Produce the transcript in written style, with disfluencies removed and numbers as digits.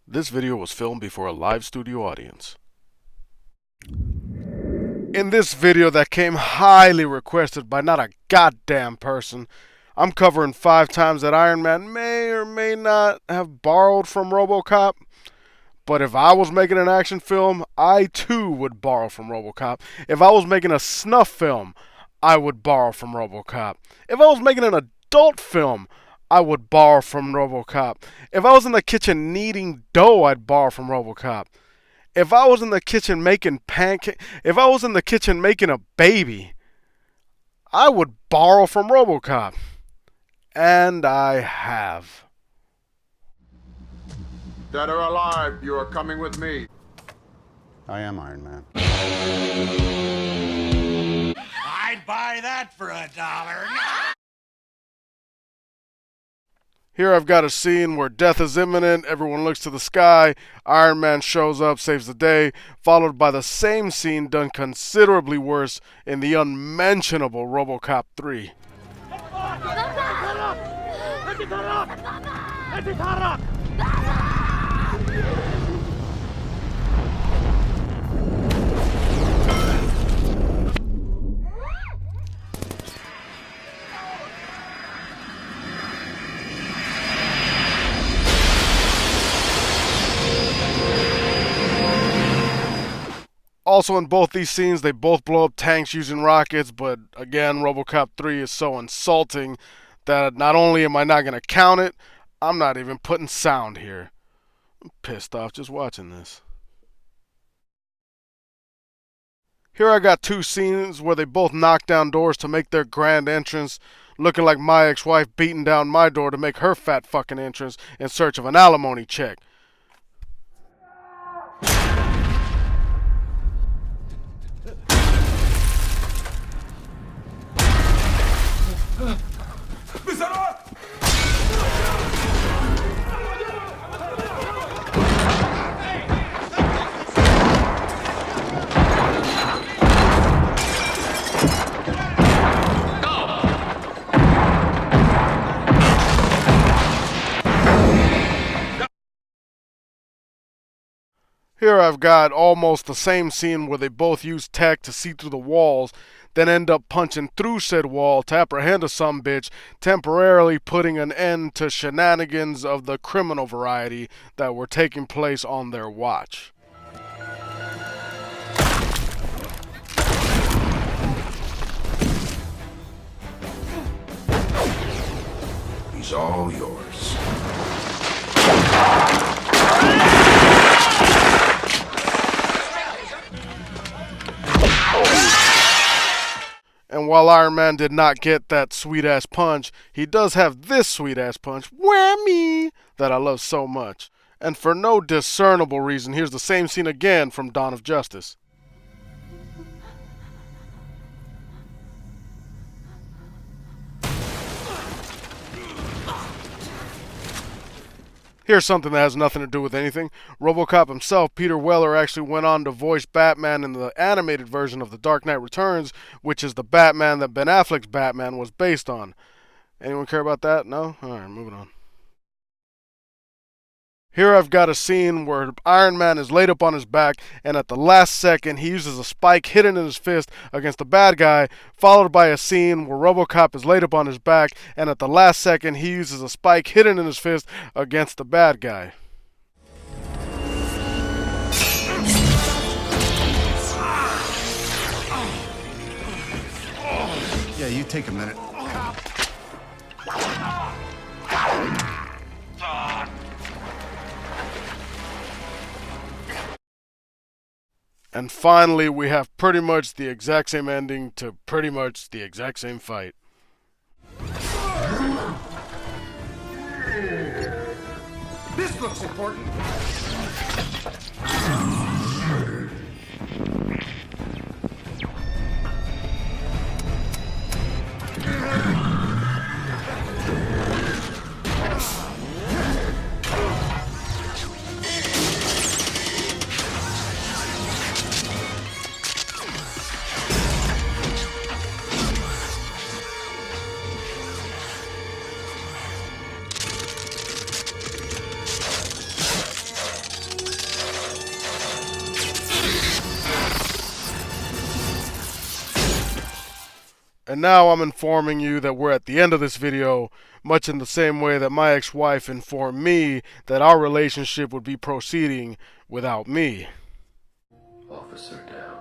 This video was filmed before a live studio audience. In this video that came highly requested by not a goddamn person, I'm covering 5 times that Iron Man may or may not have borrowed from Robocop. But if I was making an action film, I too would borrow from Robocop. If I was making a snuff film, I would borrow from Robocop. If I was making an adult film, I would borrow from Robocop. If I was in the kitchen kneading dough, I'd borrow from Robocop. If I was in the kitchen making pancakes, if I was in the kitchen making a baby, I would borrow from Robocop. And I have. Dead or alive, you are coming with me. I am Iron Man. I'd buy that for $1. Here I've got a scene where death is imminent, everyone looks to the sky, Iron Man shows up, saves the day, followed by the same scene done considerably worse in the unmentionable Robocop 3. Also in both these scenes, they both blow up tanks using rockets, but again, Robocop 3 is so insulting that not only am I not going to count it, I'm not even putting sound here. I'm pissed off just watching this. Here I got 2 scenes where they both knock down doors to make their grand entrance, looking like my ex-wife beating down my door to make her fat fucking entrance in search of an alimony check. Here I've got almost the same scene where they both use tech to see through the walls, then end up punching through said wall to apprehend a sumbitch, temporarily putting an end to shenanigans of the criminal variety that were taking place on their watch. He's all yours. And while Iron Man did not get that sweet-ass punch, he does have this sweet-ass punch, whammy, that I love so much. And for no discernible reason, here's the same scene again from Dawn of Justice. Here's something that has nothing to do with anything. Robocop himself, Peter Weller, actually went on to voice Batman in the animated version of The Dark Knight Returns, which is the Batman that Ben Affleck's Batman was based on. Anyone care about that? No? Alright, moving on. Here I've got a scene where Iron Man is laid up on his back, and at the last second he uses a spike hidden in his fist against the bad guy, followed by a scene where Robocop is laid up on his back, and at the last second he uses a spike hidden in his fist against the bad guy. Yeah, you take a minute. And finally, we have pretty much the exact same ending to pretty much the exact same fight. This looks important. And now I'm informing you that we're at the end of this video, much in the same way that my ex-wife informed me that our relationship would be proceeding without me. Officer down.